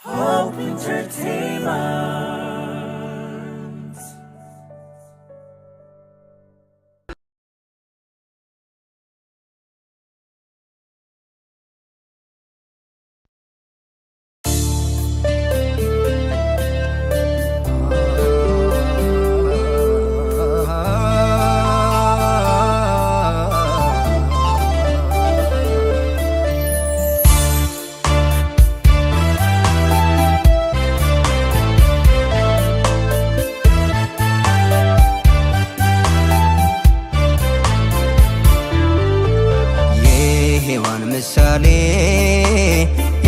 Hope Entertainment. ምሳሌ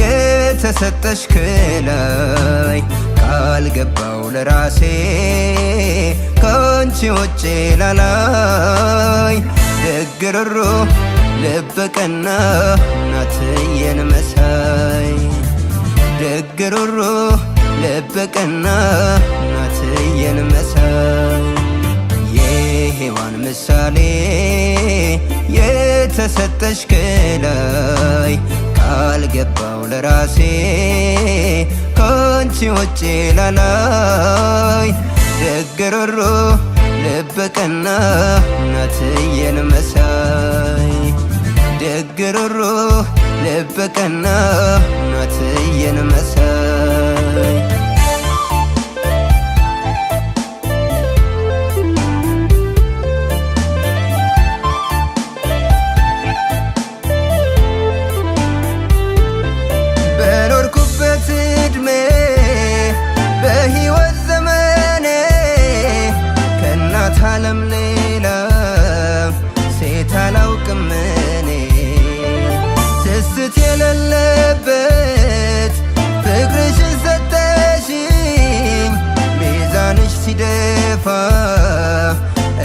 የተሰጠሽ ከላይ ቃል ገባው ለራሴ ካንቺ ውጭ ላላይ ደግ ሩህሩህ ልበ ቀና እናትዬን መሳይ ደግ ሩህሩህ ልበ ቀና እናትዬን መሳይ የሔዋን ምሳሌ የተሰጠሽ ከላይ ቃል ገባው ለራሴ ካንቺ ውጭ ላላይ ደግ ሩህሩህ ልበ ቀና እናትዬን መሳይ ደግ ሩህሩህ ልበ ቀና እናትዬን መሳይ ዓለም ሌላ ሴት አላውቅም እኔ ስስት የሌለበት ፍቅርሽን ሰጠሽኝ ሚዛንሽ ሲደፋ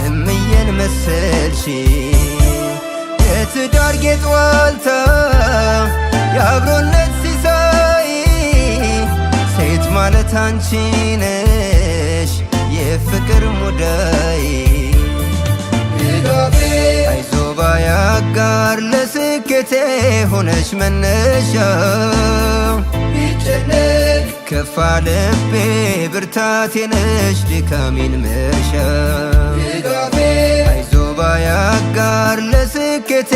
እምዬን መሰልሽኝ የትዳር ጌጥ ዋልታ የአብሮነት ሲሳይ ሴት ማለት አንቺ ነሽ የፍቅር ሙዳይ አይዞ ባይ አጋር ለስኬቴ ሆነሽ መነሻ ቢጨነቅ ከፋ ልቤ ብርታቴ ነሽ ድካሜን መርሻ አይዞ ባይ አጋር ለስኬቴ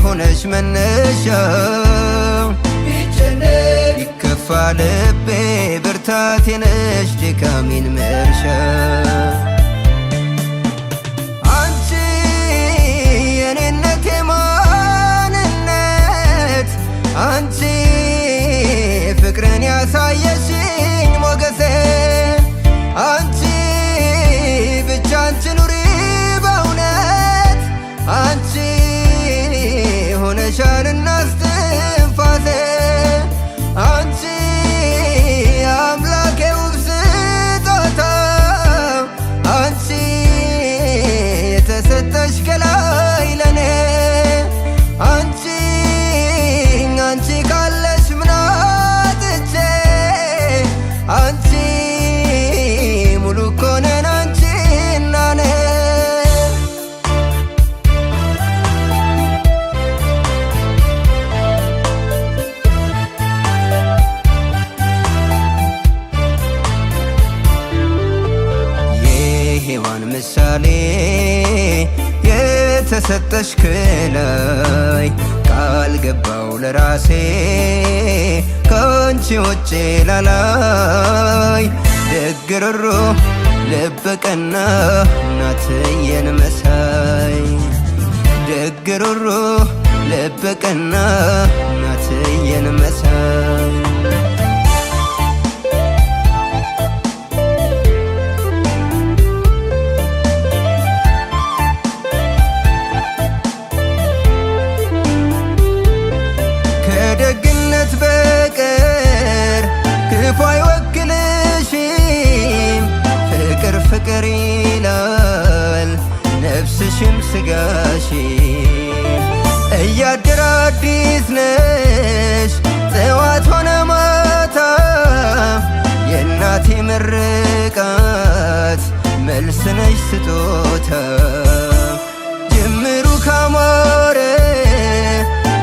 ሆነሽ መነሻ ቢጨነቅ ከፋ ልቤ ብርታቴ ነሽ ድካሜን መርሻ አንቺ የኔነቴ ማንነት አንቺ ፍቅርን ያሳየሽኝ ሞገሴ አንቺ ብቻ አንቺ ኑሪ በእውነት አንቺ ሆነሻልና እስትንፋሴ አንቺ አምላኬ ውብ ስጦታ አንቺ የተሰጠሽ ከላይ ለኔ አንቺ አንቺ ካለሽ ምን አጥቼ አንቺ ሙሉ እኮ ነን አንቺና እኔ የሔዋን ምሳሌ የተሰጠሽ ከላይ ቃል ገባው ለራሴ ካንቺ ውጭ ላላይ ደግ ሩህሩህ ልበ ቀና እናትዬን መሳይ ደግ ሩህሩህ ልበ ቀና እናትዬን መሳይ ከደግነት በቀር ክፉ አይወክልሽም ፍቅር ፍቅር ይላል ነፍስሽም ስጋሽም እያደር አዲስ ነሽ ጠዋት ሆነ ማታ የእናቴ ምርቃት መልስ ነሽ ስጦታ ጅምሩ ካማረ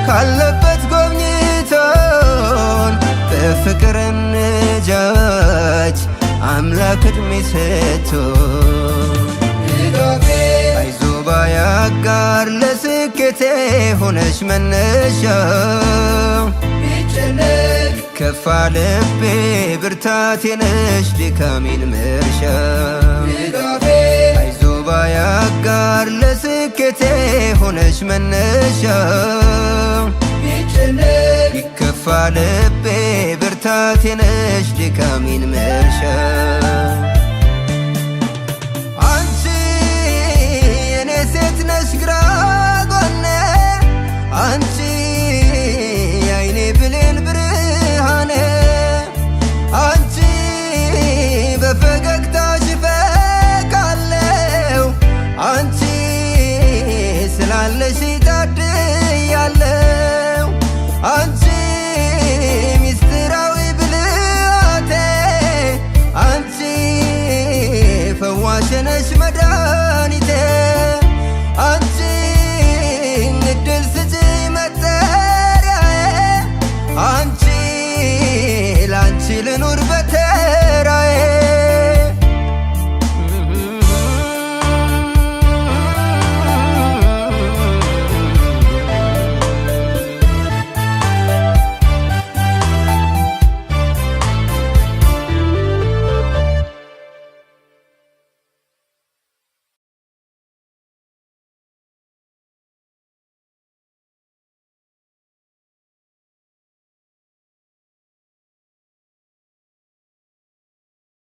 ካለበት ጎብኝቶን በፍቅር አምላክ ዕድሜ ሰጥቶ አይዞ ባይ አጋር ለስኬቴ ሆነሽ መነሻ ከፋ ልቤ ብርታቴ ነሽ ድካሜን መርሻ አይዞ ባይ አጋር ለስኬቴ ሆነሽ መነሻ ይከፋ ልቤ ብርታቴ ነሽ ድካሜን መርሻ